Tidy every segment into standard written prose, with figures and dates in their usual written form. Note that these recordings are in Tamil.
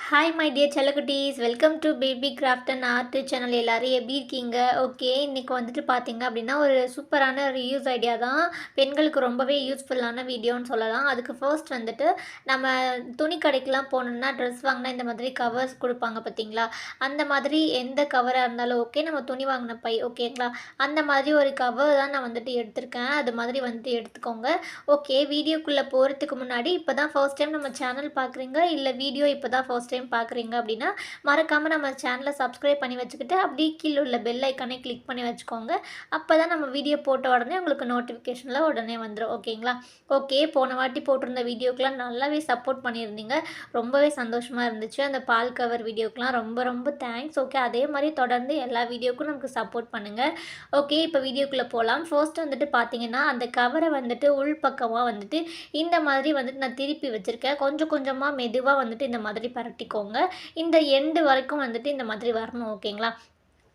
ஹாய் மை டியர் செல்லக்குட்டீஸ், welcome to baby craft and art channel. எல்லோரும் எப்படி இருக்கீங்க? ஓகே, இன்றைக்கி வந்துட்டு பார்த்தீங்க அப்படின்னா ஒரு சூப்பரான ஒரு யூஸ் ஐடியா தான். பெண்களுக்கு ரொம்பவே யூஸ்ஃபுல்லான வீடியோன்னு சொல்லலாம். அதுக்கு ஃபர்ஸ்ட் வந்துட்டு நம்ம துணி கடைக்கெலாம் போனோம்னா ட்ரெஸ் வாங்கினா இந்த மாதிரி கவர்ஸ் கொடுப்பாங்க பார்த்தீங்களா? அந்த மாதிரி எந்த கவராக இருந்தாலும் ஓகே, நம்ம துணி வாங்கின பை ஓகேங்களா? அந்த மாதிரி ஒரு கவர் தான் நான் வந்துட்டு எடுத்திருக்கேன். அது மாதிரி வந்துட்டு எடுத்துக்கோங்க. ஓகே, வீடியோக்குள்ளே போகிறதுக்கு முன்னாடி இப்போ தான் ஃபர்ஸ்ட் டைம் நம்ம சேனல் பார்க்குறீங்க, இல்லை வீடியோ இப்போ தான் ஃபர்ஸ்ட் டைம் பார்க்குறீங்க அப்படின்னா மறக்காமல் நம்ம சேனலை சப்ஸ்கிரைப் பண்ணி வச்சுக்கிட்டு அப்படியே கீழே உள்ள பெல் ஐக்கானை கிளிக் பண்ணி வச்சுக்கோங்க. அப்போ தான் நம்ம வீடியோ போட்ட உடனே உங்களுக்கு நோட்டிஃபிகேஷனில் உடனே வந்துடும். ஓகேங்களா? ஓகே, போன வாட்டி போட்டிருந்த வீடியோக்கெலாம் நல்லாவே சப்போர்ட் பண்ணியிருந்தீங்க. ரொம்பவே சந்தோஷமாக இருந்துச்சு. அந்த பால் கவர் வீடியோக்கெலாம் ரொம்ப ரொம்ப தேங்க்ஸ். ஓகே, அதே மாதிரி தொடர்ந்து எல்லா வீடியோக்கும் நமக்கு சப்போர்ட் பண்ணுங்கள். ஓகே, இப்போ வீடியோக்குள்ளே போகலாம். ஃபர்ஸ்ட் வந்துட்டு பார்த்தீங்கன்னா அந்த கவரை வந்துட்டு உள் பக்கமாக வந்துட்டு இந்த மாதிரி வந்துட்டு நான் திருப்பி வச்சுருக்கேன். கொஞ்சம் கொஞ்சமாக மெதுவாக வந்துட்டு இந்த மாதிரி பரட்டிக்கோங்க. இந்த எண்டு வரைக்கும் வந்துட்டு இந்த மாதிரி வரணும். ஓகேங்களா?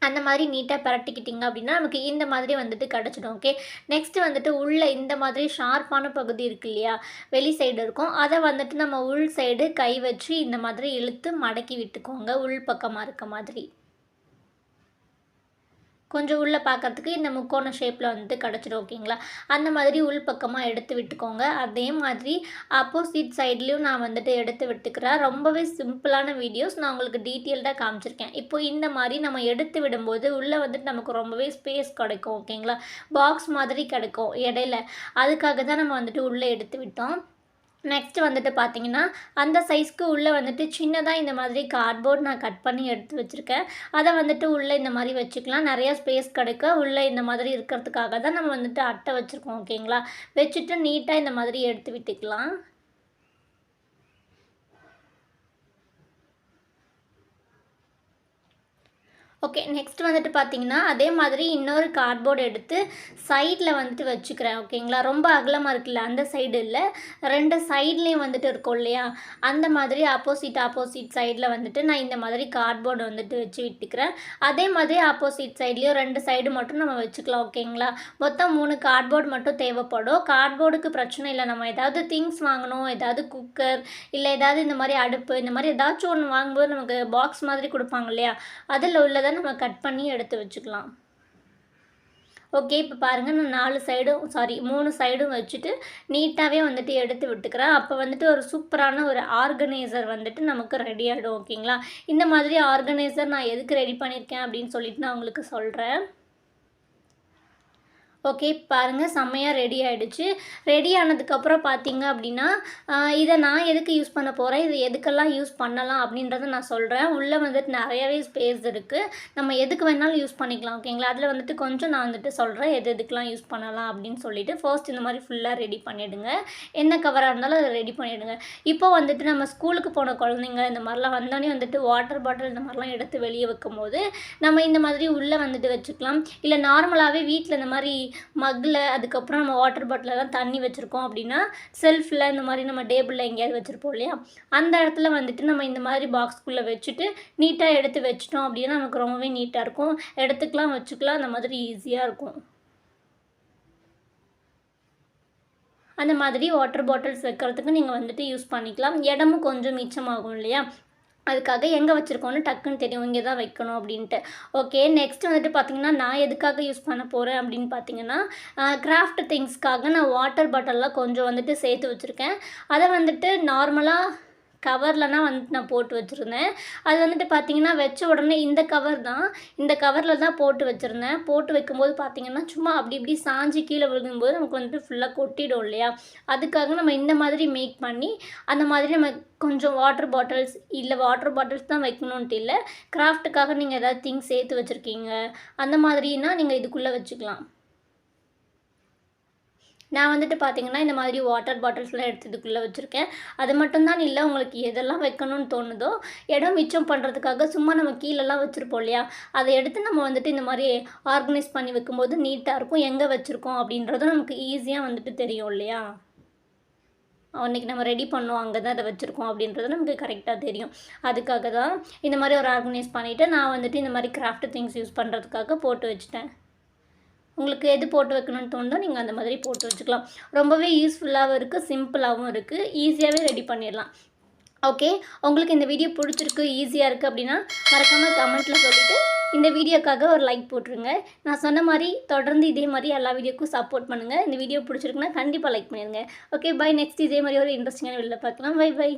அந்த மாதிரி நீட்டாக பரட்டிக்கிட்டிங்க அப்படின்னா நமக்கு இந்த மாதிரி வந்துட்டு கிடச்சிடும். ஓகே, நெக்ஸ்ட்டு வந்துட்டு உள்ளே இந்த மாதிரி ஷார்ப்பான பகுதி இருக்குது இல்லையா, வெளி சைடு இருக்கும். அதை வந்துட்டு நம்ம உள் சைடு கை வச்சு இந்த மாதிரி இழுத்து மடக்கி விட்டுக்கோங்க. உள் பக்கமாக இருக்க மாதிரி கொஞ்சம் உள்ளே பார்க்கறதுக்கு இந்த முக்கோண ஷேப்பில் வந்துட்டு கிடச்சிடும். ஓகேங்களா? அந்த மாதிரி உள் பக்கமாக எடுத்து விட்டுக்கோங்க. அதே மாதிரி ஆப்போசிட் சைட்லேயும் நான் வந்துட்டு எடுத்து விட்டுக்கிறேன். ரொம்பவே சிம்பிளான வீடியோஸ் நான் உங்களுக்கு டீட்டெயில்டாக காமிச்சிருக்கேன். இப்போ இந்த மாதிரி நம்ம எடுத்து விடும்போது உள்ளே வந்துட்டு நமக்கு ரொம்பவே ஸ்பேஸ் கிடைக்கும். ஓகேங்களா? பாக்ஸ் மாதிரி கிடைக்கும் இடையில. அதுக்காக தான் நம்ம வந்துட்டு உள்ளே எடுத்து விட்டோம். நெக்ஸ்ட்டு வந்துட்டு பார்த்தீங்கன்னா அந்த சைஸ்க்கு உள்ளே வந்துட்டு சின்னதாக இந்த மாதிரி கார்ட்போர்ட் நான் கட் பண்ணி எடுத்து வச்சுருக்கேன். அதை வந்துட்டு உள்ளே இந்த மாதிரி வச்சுக்கலாம். நிறையா ஸ்பேஸ் கிடைக்க உள்ளே இந்த மாதிரி இருக்கிறதுக்காக தான் நம்ம வந்துட்டு அட்டை வச்சுருக்கோம். ஓகேங்களா? வச்சுட்டு நீட்டாக இந்த மாதிரி எடுத்து விட்டுக்கலாம். ஓகே, நெக்ஸ்ட் வந்துட்டு பார்த்தீங்கன்னா அதே மாதிரி இன்னொரு கார்ட்போர்டு எடுத்து சைடில் வந்துட்டு வச்சுக்கிறேன். ஓகேங்களா? ரொம்ப அகலமாக இருக்குல்ல, அந்த சைடு இல்லை, 2 சைட்லேயும் வந்துட்டு இருக்கும் இல்லையா, அந்த மாதிரி ஆப்போசிட் சைடில் வந்துட்டு நான் இந்த மாதிரி கார்ட்போர்டு வந்துட்டு வச்சு விட்டுக்கிறேன். அதே மாதிரி ஆப்போசிட் சைட்லேயும் 2 சைடு மட்டும் நம்ம வச்சுக்கலாம். ஓகேங்களா? மொத்தம் 3 கார்ட்போர்டு மட்டும் தேவைப்படும். கார்ட்போர்டுக்கு பிரச்சனை இல்லை. நம்ம ஏதாவது திங்ஸ் வாங்கணும், ஏதாவது குக்கர் இல்லை ஏதாவது இந்த மாதிரி அடுப்பு, இந்த மாதிரி ஏதாச்சும் ஒன்று வாங்கும்போது நமக்கு பாக்ஸ் மாதிரி கொடுப்பாங்க இல்லையா, அதில் உள்ளதை நம்ம கட் பண்ணி எடுத்து வச்சுக்கலாம். ஓகே, இப்போ பாருங்கள், நான் 3 சைடும் வச்சுட்டு நீட்டாகவே வந்துட்டு எடுத்து விட்டுக்கிறேன். அப்போ வந்துட்டு ஒரு சூப்பரான ஒரு ஆர்கனைசர் வந்துட்டு நமக்கு ரெடி ஆகிடும். ஓகேங்களா? இந்த மாதிரி ஆர்கனைசர் நான் எதுக்கு ரெடி பண்ணியிருக்கேன் அப்படின்னு சொல்லிட்டு நான் உங்களுக்கு சொல்கிறேன். ஓகே, பாருங்கள், செம்மையாக ரெடி ஆகிடுச்சு. ரெடி ஆனதுக்கப்புறம் பார்த்தீங்க அப்படின்னா இதை நான் எதுக்கு யூஸ் பண்ண போகிறேன், இது எதுக்கெல்லாம் யூஸ் பண்ணலாம் அப்படின்றத நான் சொல்கிறேன். உள்ளே வந்துட்டு நிறையவே ஸ்பேஸ் இருக்குது. நம்ம எதுக்கு வேணாலும் யூஸ் பண்ணிக்கலாம். ஓகேங்களா? அதில் வந்துட்டு கொஞ்சம் நான் வந்துட்டு சொல்கிறேன் எது எதுக்கெலாம் யூஸ் பண்ணலாம் அப்படின்னு சொல்லிட்டு. ஃபர்ஸ்ட் இந்த மாதிரி ஃபுல்லாக ரெடி பண்ணிவிடுங்க. என்ன கவராக இருந்தாலும் அதை ரெடி பண்ணிவிடுங்க. இப்போ வந்துட்டு நம்ம ஸ்கூலுக்கு போன குழந்தைங்க இந்த மாதிரிலாம் வந்தோடனே வந்துட்டு வாட்டர் பாட்டில் இந்த மாதிரிலாம் எடுத்து வெளியே வைக்கும்போது நம்ம இந்த மாதிரி உள்ளே வந்துட்டு வச்சுக்கலாம். இல்லை நார்மலாகவே வீட்டில் இந்த மாதிரி மக்கில், அதுக்கப்புறம் நம்ம வாட்டர் பாட்டிலெலாம் தண்ணி வச்சுருக்கோம் அப்படின்னா செல்ஃபில் இந்த மாதிரி நம்ம டேபிளில் எங்கேயாவது வச்சுருப்போம் இல்லையா, அந்த இடத்துல வந்துட்டு நம்ம இந்த மாதிரி பாக்ஸ்குள்ளே வச்சுட்டு நீட்டாக எடுத்து வச்சிட்டோம் அப்படின்னா நமக்கு ரொம்பவே நீட்டாக இருக்கும். எடுத்துக்கலாம், வச்சுக்கலாம், அந்த மாதிரி ஈஸியாக இருக்கும். அந்த மாதிரி வாட்டர் பாட்டில்ஸ் வைக்கிறதுக்கு நீங்கள் வந்துட்டு யூஸ் பண்ணிக்கலாம். இடமும் கொஞ்சம் மிச்சமாகும் இல்லையா, அதுக்காக எங்கே வச்சுருக்கோன்னு டக்குன்னு தெரியும், இங்கே தான் வைக்கணும் அப்படின்ட்டு. ஓகே, நெக்ஸ்ட் வந்துட்டு பார்த்திங்கன்னா நான் எதுக்காக யூஸ் பண்ண போகிறேன் அப்படின்னு பார்த்தீங்கன்னா கிராஃப்ட் திங்ஸ்க்காக நான் வாட்டர் பாட்டில்லாம் கொஞ்சம் வந்துட்டு சேர்த்து வச்சுருக்கேன். அதை வந்துட்டு நார்மலாக கவர்லனா வந்துட்டு நான் போட்டு வச்சுருந்தேன். அது வந்துட்டு பார்த்திங்கன்னா வச்ச உடனே இந்த கவரில் தான் போட்டு வச்சுருந்தேன். போட்டு வைக்கும்போது பார்த்திங்கன்னா சும்மா அப்படி இப்படி சாஞ்சு கீழே விழுகும்போது நமக்கு வந்துட்டு ஃபுல்லாக கொட்டிடும் இல்லையா, அதுக்காக நம்ம இந்த மாதிரி மேக் பண்ணி அந்த மாதிரி நம்ம கொஞ்சம் வாட்டர் பாட்டில்ஸ் தான் வைக்கணுன்ட்டு இல்லை, கிராஃப்ட்டுக்காக நீங்கள் ஏதாவது திங்ஸ் சேர்த்து வச்சுருக்கீங்க அந்த மாதிரினா நீங்கள் இதுக்குள்ளே வச்சுக்கலாம். நான் வந்துட்டு பார்த்திங்கன்னா இந்த மாதிரி வாட்டர் பாட்டில்ஸ்லாம் எடுத்து இதுக்குள்ளே வச்சுருக்கேன். அது மட்டும்தான் இல்லை, உங்களுக்கு எதெல்லாம் வைக்கணும்னு தோணுதோ இடம் மிச்சம் பண்ணுறதுக்காக சும்மா நம்ம கீழெல்லாம் வச்சுருப்போம் இல்லையா, அதை எடுத்து நம்ம வந்துட்டு இந்த மாதிரி ஆர்கனைஸ் பண்ணி வைக்கும்போது நீட்டாக இருக்கும். எங்கே வச்சுருக்கோம் அப்படின்றதும் நமக்கு ஈஸியாக வந்துட்டு தெரியும் இல்லையா, அன்றைக்கி நம்ம ரெடி பண்ணோம் அங்கே தான் அதை வச்சுருக்கோம் அப்படின்றது நமக்கு கரெக்டாக தெரியும். அதுக்காக தான் இந்த மாதிரி ஒரு ஆர்கனைஸ் பண்ணிவிட்டு நான் வந்துட்டு இந்த மாதிரி கிராஃப்ட் திங்ஸ் யூஸ் பண்ணுறதுக்காக போட்டு வச்சுட்டேன். உங்களுக்கு எது போட்டு வைக்கணும்னு தோணுதோ நீங்கள் அந்த மாதிரி போட்டு வச்சுக்கலாம். ரொம்பவே யூஸ்ஃபுல்லாகவும் இருக்குது, சிம்பிளாகவும் இருக்குது, ஈஸியாகவே ரெடி பண்ணிடலாம். ஓகே. உங்களுக்கு இந்த வீடியோ பிடிச்சிருக்கு, ஈஸியா இருக்குது அப்படின்னா, மறக்காம கமெண்ட்ல சொல்லிட்டு, இந்த வீடியோக்காக ஒரு லைக் போட்டுருங்க. நான் சொன்ன மாரி தொடர்ந்து இதே மாரி எல்லா வீடியோக்கும் சப்போர்ட் பண்ணுங்க. இந்த வீடியோ பிடிச்சிருக்குன்னா கண்டிப்பா லைக் பண்ணிருங்க. Okay, by. நெக்ஸ்ட் இதே மாரி ஒரு இன்ட்ரெஸ்டிங்கான வீடியோல பார்க்கலாம். Bye by.